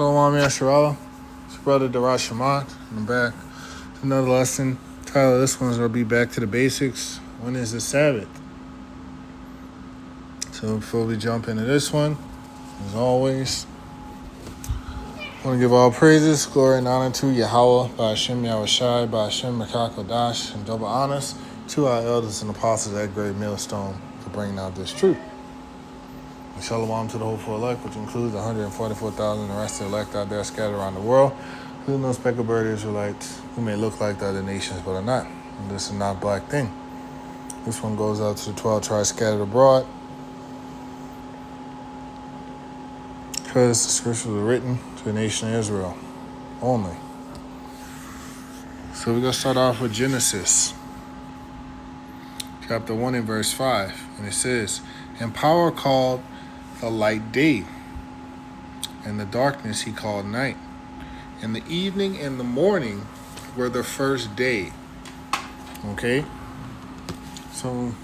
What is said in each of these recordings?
Shalom, Yasharala. It's your brother Darash Shamat. I'm back. Another lesson. Title of this one's going to be Back to the Basics. When is the Sabbath? So before we jump into this one, as always, I want to give all praises, glory, and honor to Yahweh, by Hashem Yahushai, by Hashem Mekakodash, and double honors to our elders and apostles at Great Millstone for bringing out this truth. And shalom to the hopeful elect, which includes 144,000 the rest of the elect out there scattered around the world, including those speckled bird Israelites who may look like the other nations but are not. And this is not a black thing. This one goes out to the 12 tribes scattered abroad, because the scriptures were written to the nation of Israel only. So we're going to start off with Genesis, chapter 1 and verse 5. And it says, "And power called the light day, and the darkness he called night. And the evening and the morning were the first day." Okay? So,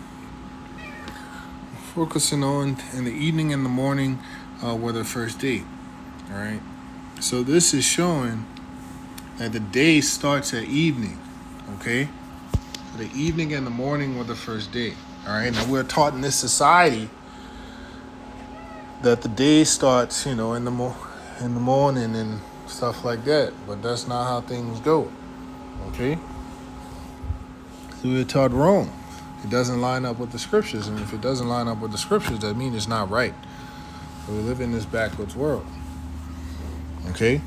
focusing on in the evening and the morning were the first day. All right? So this is showing that the day starts at evening. Okay? So the evening and the morning were the first day. All right? Now we're taught in this society that the day starts, in the morning and stuff like that. But that's not how things go. Okay? So we're taught wrong. It doesn't line up with the scriptures. And if it doesn't line up with the scriptures, that means it's not right. So we live in this backwards world. Okay?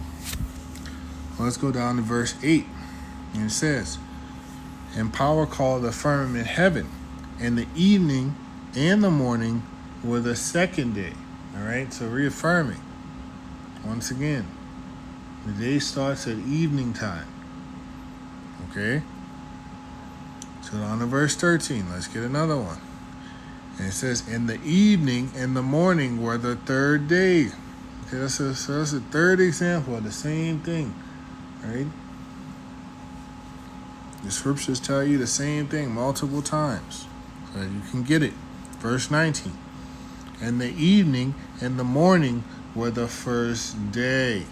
Well, let's go down to verse 8. And it says, "And power called the firmament heaven, and the evening and the morning were the second day." All right? So reaffirming. Once again, the day starts at evening time. Okay? So on to verse 13. Let's get another one. And it says, "And the evening and the morning were the third day." Okay, so that's a third example of the same thing. Right? The scriptures tell you the same thing multiple times, so that you can get it. Verse 19. "And the evening and the morning were the first day."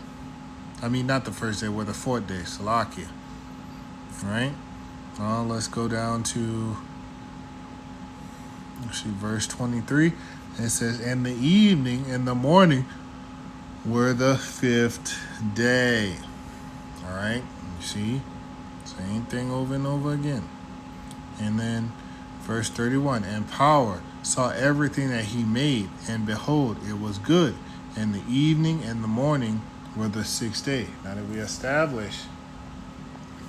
I mean, not the first day, were the fourth day, Salakia. All right? Now let's go down to verse 23. And it says, "And the evening and the morning were the fifth day." All right? You see? Same thing over and over again. And then verse 31. "And power saw everything that he made, and behold, it was good. And the evening and the morning were the sixth day." Now that we establish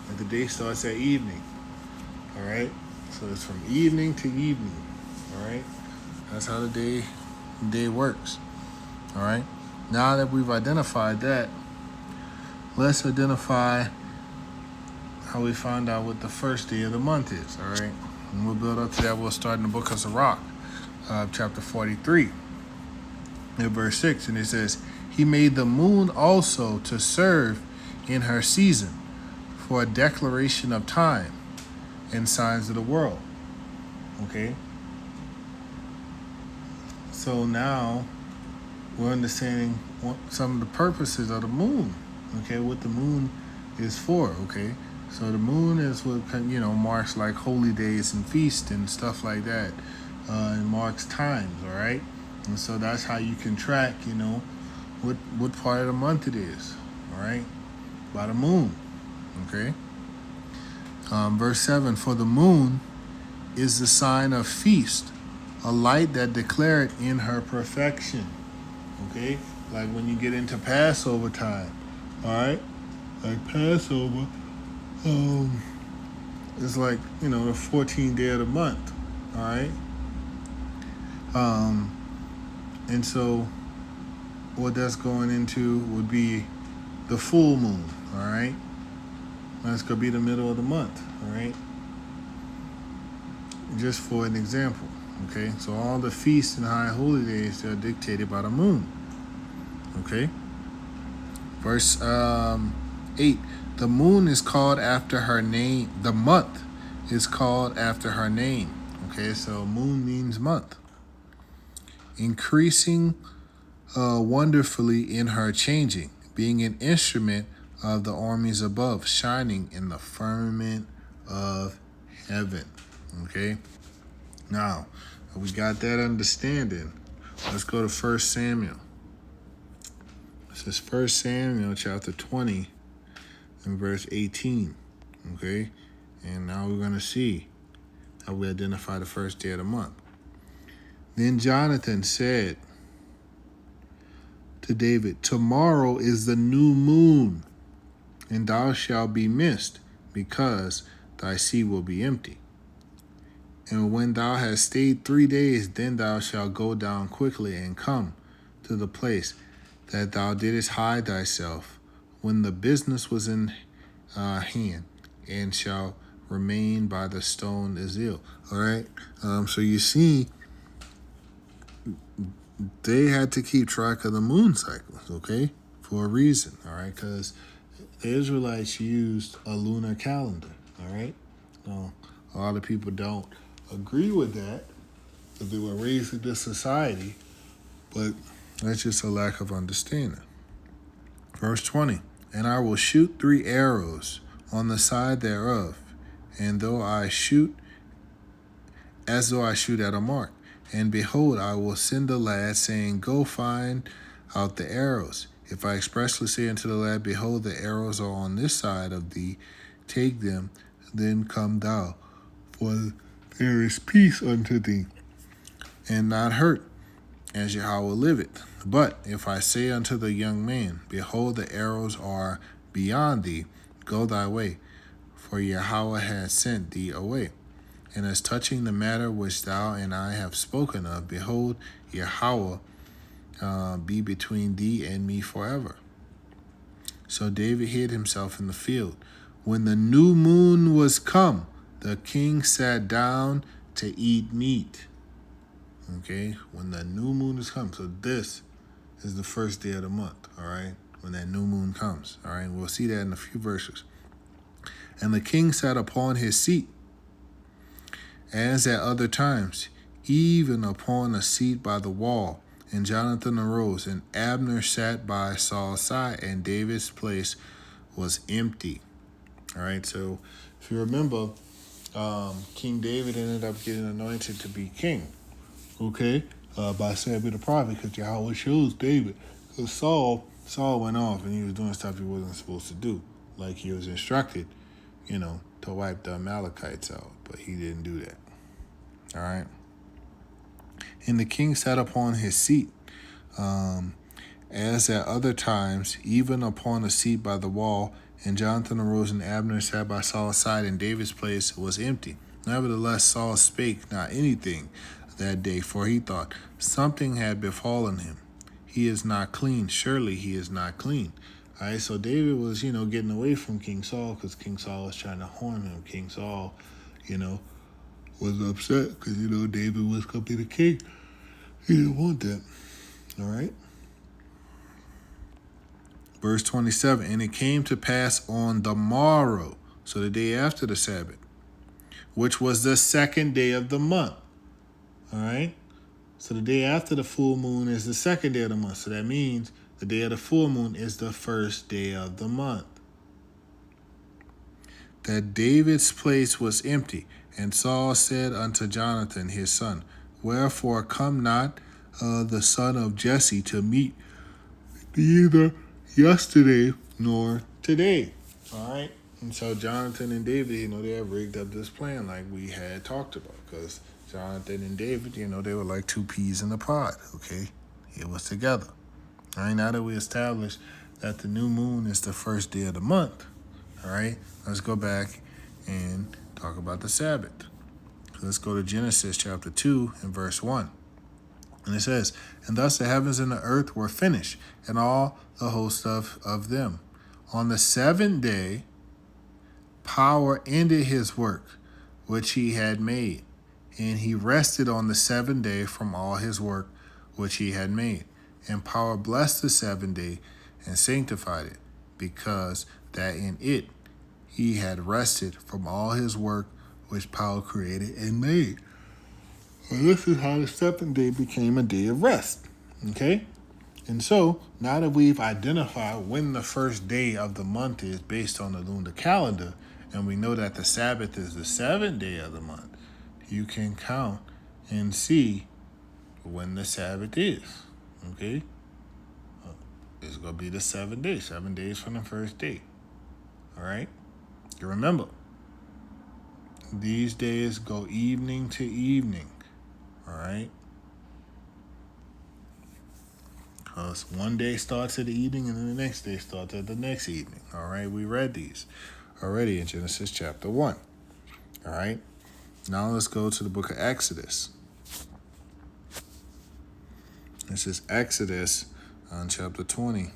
that the day starts at evening. All right? So it's from evening to evening. All right? That's how the day works. All right? Now that we've identified that, let's identify how we find out what the first day of the month is. All right? And we'll build up to that. We'll start in the book of Sirach, chapter 43, in verse 6. And it says, "He made the moon also to serve in her season, for a declaration of time and signs of the world." Okay? So now we're understanding some of the purposes of the moon. Okay? What the moon is for. Okay? So the moon is what, marks like holy days and feasts and stuff like that. It marks times, all right? And so that's how you can track, what part of the month it is, all right? By the moon, okay? Verse 7, "For the moon is the sign of feast, a light that declared in her perfection." Okay? Like when you get into Passover time, all right? Like Passover, it's like, the 14th day of the month, all right? And so what that's going into would be the full moon, all right? That's going to be the middle of the month, all right? Just for an example, okay? So all the feasts and high holy days, they're dictated by the moon, okay? Verse 8, "The moon is called after her name." The month is called after her name, okay? So moon means month. "Increasing wonderfully in her changing, being an instrument of the armies above, shining in the firmament of heaven. Okay? Now, we got that understanding. Let's go to 1 Samuel. This is 1 Samuel chapter 20 and verse 18. Okay? And now we're going to see how we identify the first day of the month. Then Jonathan said to David, tomorrow is the new moon, and thou shalt be missed, because thy seat will be empty. And when thou hast stayed 3 days, then thou shalt go down quickly and come to the place that thou didst hide thyself when the business was in hand, and shall remain by the stone Azil. All right. So you see, they had to keep track of the moon cycles, okay, for a reason, all right, because the Israelites used a lunar calendar, all right. Now, a lot of people don't agree with that because they were raised in this society, but that's just a lack of understanding. Verse 20, and I will shoot 3 arrows on the side thereof, and though I shoot as though I shoot at a mark. And behold, I will send a lad, saying, go find out the arrows. If I expressly say unto the lad, behold, the arrows are on this side of thee, take them, then come thou, for there is peace unto thee, and not hurt, as Yahweh liveth. But if I say unto the young man, behold, the arrows are beyond thee, go thy way, for Yahweh hath sent thee away. And as touching the matter which thou and I have spoken of, behold, Yahweh be between thee and me forever. So David hid himself in the field. When the new moon was come, the king sat down to eat meat. Okay, when the new moon is come. So this is the first day of the month, all right, when that new moon comes, all right. We'll see that in a few verses. And the king sat upon his seat, as at other times, even upon a seat by the wall. And Jonathan arose, and Abner sat by Saul's side, and David's place was empty. All right, so if you remember, King David ended up getting anointed to be king, okay, by Samuel the prophet, because Yahweh chose David. Because Saul went off, and he was doing stuff he wasn't supposed to do, like he was instructed, to wipe the Amalekites out, but he didn't do that. All right. And the king sat upon his seat, as at other times, even upon a seat by the wall. And Jonathan arose, and Abner sat by Saul's side, and David's place was empty. Nevertheless, Saul spake not anything that day, for he thought, something had befallen him. He is not clean. Surely he is not clean. All right, so David was, getting away from King Saul because King Saul was trying to harm him. King Saul, was upset because, David was going to be the king. He didn't want that. All right. Verse 27, and it came to pass on the morrow, so the day after the Sabbath, which was the second day of the month. All right. So the day after the full moon is the second day of the month. So that means the day of the full moon is the first day of the month. That David's place was empty. And Saul said unto Jonathan his son, wherefore come not the son of Jesse to meet neither yesterday nor today? All right. And so Jonathan and David, they have rigged up this plan like we had talked about, because Jonathan and David, they were like 2 peas in a pod, okay? It was together. All right, now that we established that the new moon is the first day of the month, all right, let's go back and talk about the Sabbath. Let's go to Genesis chapter 2 and verse 1. And it says, and thus the heavens and the earth were finished, and all the host of them. On the 7th day, power ended his work, which he had made. And he rested on the 7th day from all his work, which he had made. And power blessed the 7th day and sanctified it, because that in it he had rested from all his work, which power created and made. And this is how the 7th day became a day of rest. Okay? And so, now that we've identified when the first day of the month is based on the lunar calendar, and we know that the Sabbath is the seventh day of the month, you can count and see when the Sabbath is. Okay? It's going to be the 7 days, 7 days from the first day. All right? You remember, these days go evening to evening. All right? Because one day starts at the evening and then the next day starts at the next evening. All right? We read these already in Genesis chapter 1. All right? Now let's go to the book of Exodus. This is Exodus chapter 20,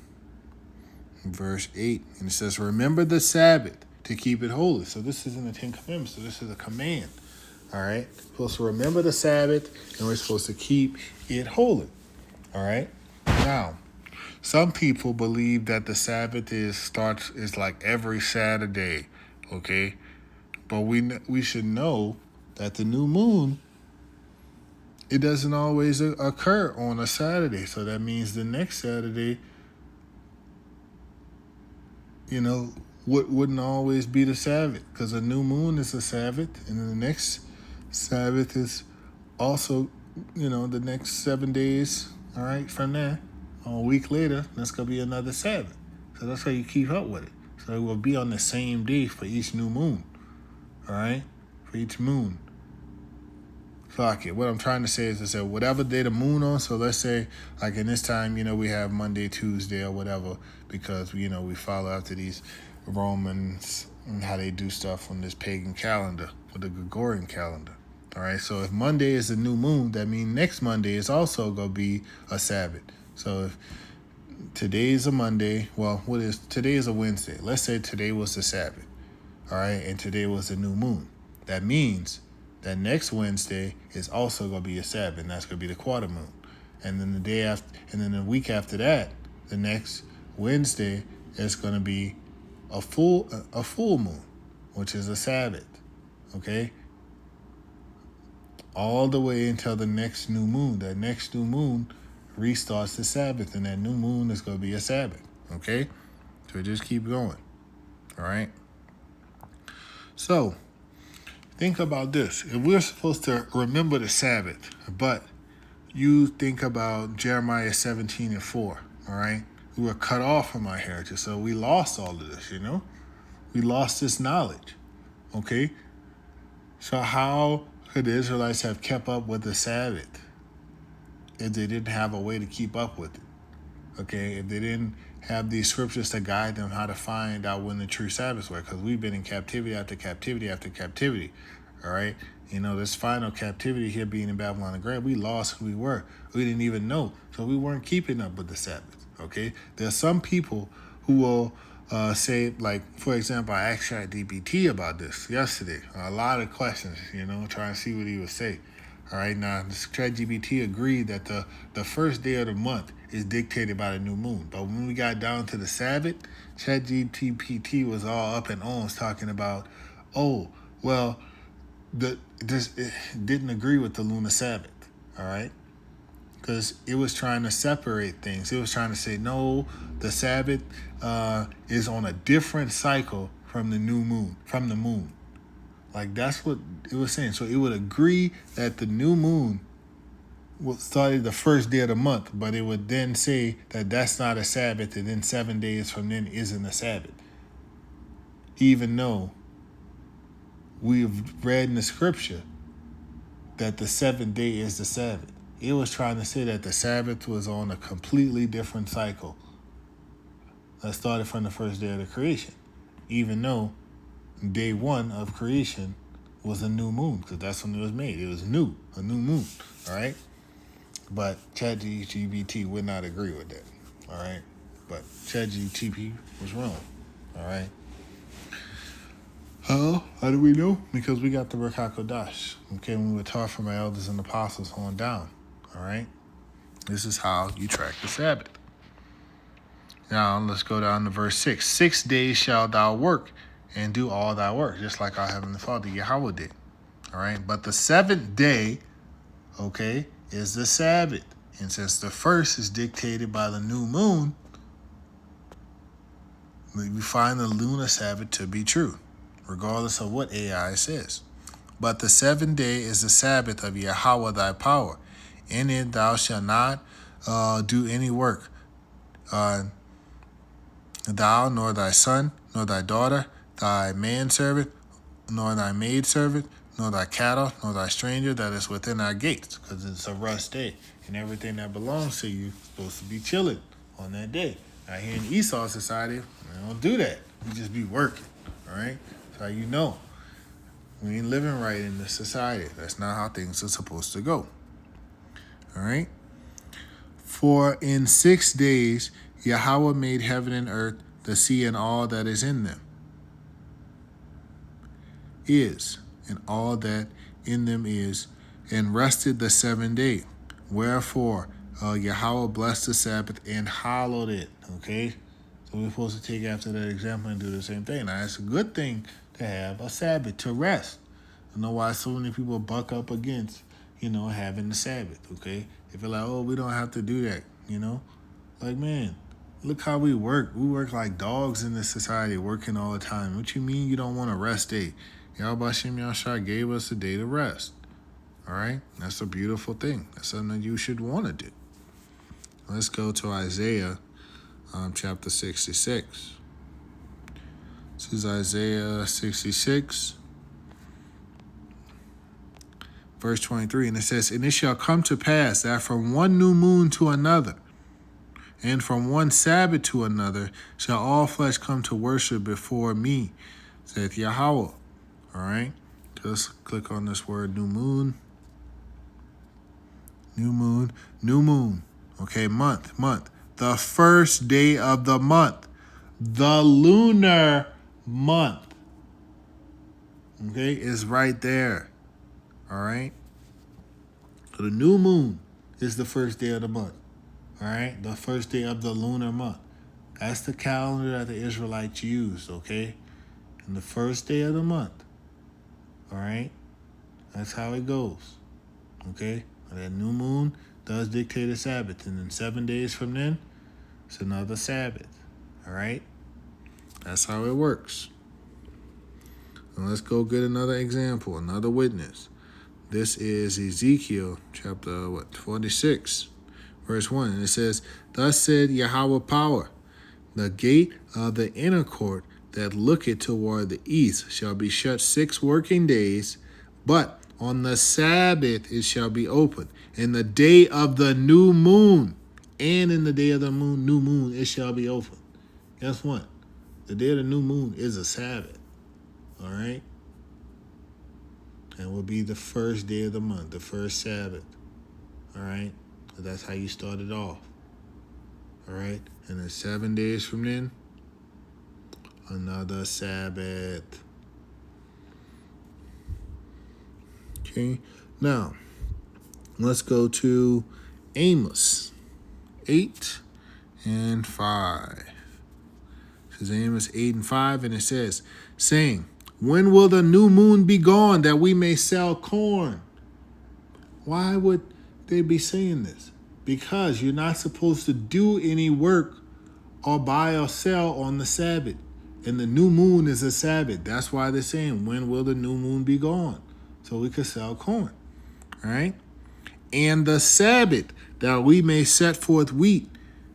verse 8. And it says, remember the Sabbath to keep it holy. So this is in the Ten Commandments. So this is a command. All right? We're supposed to remember the Sabbath, and we're supposed to keep it holy. All right? Now, some people believe that the Sabbath is like every Saturday. Okay? But we should know that the new moon, it doesn't always occur on a Saturday. So that means the next Saturday, wouldn't always be the Sabbath, because a new moon is a Sabbath, and then the next Sabbath is also, the next 7 days, all right, from there. A week later, that's going to be another Sabbath. So that's how you keep up with it. So it will be on the same day for each new moon, all right, for each moon. Fuck it. What I'm trying to say is that whatever day the moon on, so let's say, like in this time, we have Monday, Tuesday, or whatever, because, we follow after these Romans and how they do stuff on this pagan calendar, or the Gregorian calendar. All right, so if Monday is the new moon, that means next Monday is also going to be a Sabbath. So if today is a Monday, today is a Wednesday. Let's say today was the Sabbath, all right, and today was the new moon. That means that next Wednesday is also going to be a Sabbath, and that's going to be the quarter moon. And then the day after, and then the week after that, the next Wednesday is going to be a full moon, which is a Sabbath. Okay? All the way until the next new moon. That next new moon restarts the Sabbath, and that new moon is going to be a Sabbath. Okay? So just keep going. All right? So, think about this. If we're supposed to remember the Sabbath, but you think about Jeremiah 17:4, all right? We were cut off from our heritage, so we lost all of this, We lost this knowledge, okay? So how could the Israelites have kept up with the Sabbath if they didn't have a way to keep up with it, okay? If they didn't have these scriptures to guide them how to find out when the true Sabbaths were, because we've been in captivity after captivity after captivity, all right? This final captivity here being in Babylon the Great, we lost who we were. We didn't even know, so we weren't keeping up with the Sabbath, okay? There are some people who will say, like, for example, I asked ChatGPT about this yesterday. A lot of questions, trying to see what he would say. All right, now, ChatGPT agreed that the first day of the month is dictated by the new moon. But when we got down to the Sabbath, ChatGPT was all up in arms talking about, it didn't agree with the lunar Sabbath, all right? Because it was trying to separate things. It was trying to say, no, the Sabbath is on a different cycle from the new moon, from the moon. Like, that's what it was saying. So it would agree that the new moon started the first day of the month, but it would then say that that's not a Sabbath, and then 7 days from then isn't a Sabbath. Even though we've read in the scripture that the seventh day is the Sabbath. It was trying to say that the Sabbath was on a completely different cycle that started from the first day of the creation, even though day one of creation was a new moon, because that's when it was made. It was a new moon, all right? But ChatGPT would not agree with that, all right? But ChatGPT was wrong, all right? How do we know? Because we got the Ruach HaKodesh, okay, when we were taught from our elders and apostles on down, all right? This is how you track the Sabbath. Now, let's go down to verse 6. 6 days shalt thou work and do all thy work, just like our Heavenly Father, Yahweh, did, all right? But the seventh day, okay, is the Sabbath. And since the first is dictated by the new moon, we find the lunar Sabbath to be true, regardless of what AI says. But the seventh day is the Sabbath of Yahweh thy power. In it thou shalt not do any work, thou, nor thy son, nor thy daughter, thy manservant, nor thy maidservant, nor thy cattle, nor thy stranger that is within thy gates, because it's a rest day, and everything that belongs to you is supposed to be chilling on that day. Now here in Esau society, we don't do that. We just be working, all right? That's how you know. We ain't living right in this society. That's not how things are supposed to go, all right? For in 6 days Yahweh made heaven and earth, the sea and all that is in them. And all that in them is, and rested the 7th day. Wherefore, Yahweh blessed the Sabbath and hallowed it. Okay? So we're supposed to take after that example and do the same thing. Now, it's a good thing to have a Sabbath, to rest. I know why so many people buck up against, having the Sabbath, okay? They feel like, oh, we don't have to do that, Like, man, look how we work. We work like dogs in this society, working all the time. What you mean you don't want a rest day? Yahweh Shem Yahshua gave us a day to rest. All right? That's a beautiful thing. That's something that you should want to do. Let's go to Isaiah chapter 66. This is Isaiah 66, verse 23. And it says, and it shall come to pass that from one new moon to another, and from one Sabbath to another, shall all flesh come to worship before me, saith Yahweh. All right, just click on this word new moon. New moon, new moon. Okay, month. The first day of the month. The lunar month. Okay, is right there. All right. So the new moon is the first day of the month. All right, the first day of the lunar month. That's the calendar that the Israelites used, okay? And the first day of the month. All right? That's how it goes. Okay? And that new moon does dictate a Sabbath. And then 7 days from then, it's another Sabbath. All right? That's how it works. And let's go get another example, another witness. This is Ezekiel chapter 46, verse 1. And it says, thus said Yahweh power, the gate of the inner court that looketh toward the east shall be shut 6 working days, but on the Sabbath it shall be open. In the day of the new moon, and in the day of the new moon, it shall be open. Guess what? The day of the new moon is a Sabbath. All right? And will be the first day of the month, the first Sabbath. All right? So that's how you start it off. All right? And then 7 days from then, another Sabbath. Okay? Now, let's go to Amos 8 and 5. This is Amos 8 and 5, and it says, saying, when will the new moon be gone that we may sell corn? Why would they be saying this? Because you're not supposed to do any work or buy or sell on the Sabbath. And the new moon is a Sabbath. That's why they're saying, when will the new moon be gone? So we could sell corn. All right? And the Sabbath, that we may set forth wheat,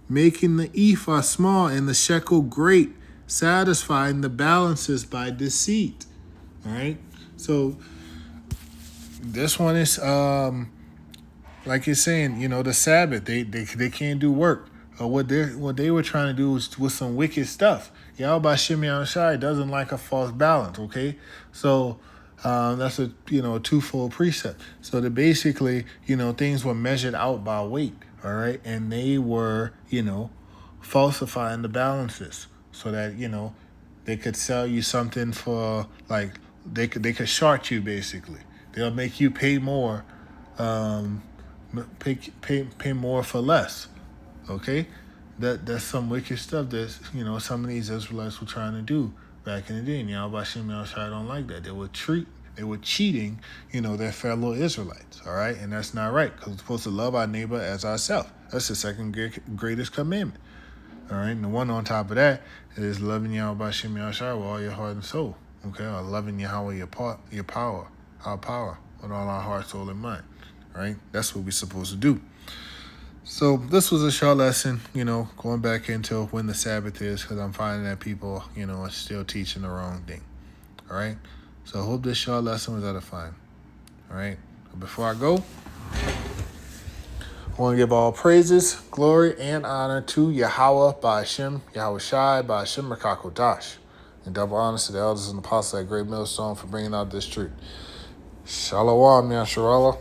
making the ephah small and the shekel great, satisfying the balances by deceit. All right? So this one is, like you're saying, the Sabbath, they can't do work. What they were trying to do was some wicked stuff. Yahweh Shem Shai doesn't like a false balance, okay? So that's a twofold precept. So that basically, things were measured out by weight, all right? And they were, falsifying the balances so that, they could sell you something for, like, they could short you, basically. They'll make you pay more, pay more for less. Okay, that's some wicked stuff that some of these Israelites were trying to do back in the day. And Yahweh Shem Yahshua don't like that. They would treat They were cheating, their fellow Israelites. All right, and that's not right because we're supposed to love our neighbor as ourselves. That's the second greatest commandment. All right, and the one on top of that is loving Yahweh B'Shem Yahshua with all your heart and soul. Okay, or loving Yahweh our power with all our heart, soul, and mind. All right, that's what we're supposed to do. So this was a short lesson, going back into when the Sabbath is, because I'm finding that people, are still teaching the wrong thing. All right, so I hope this short lesson was edifying. All right, before I go, I want to give all praises, glory, and honor to Yahweh B'Shem, Yahweh Shai, B'Shem Rakakodash, and double honors to the elders and apostles at Great Millstone for bringing out this truth. Shalom, Yasharallah.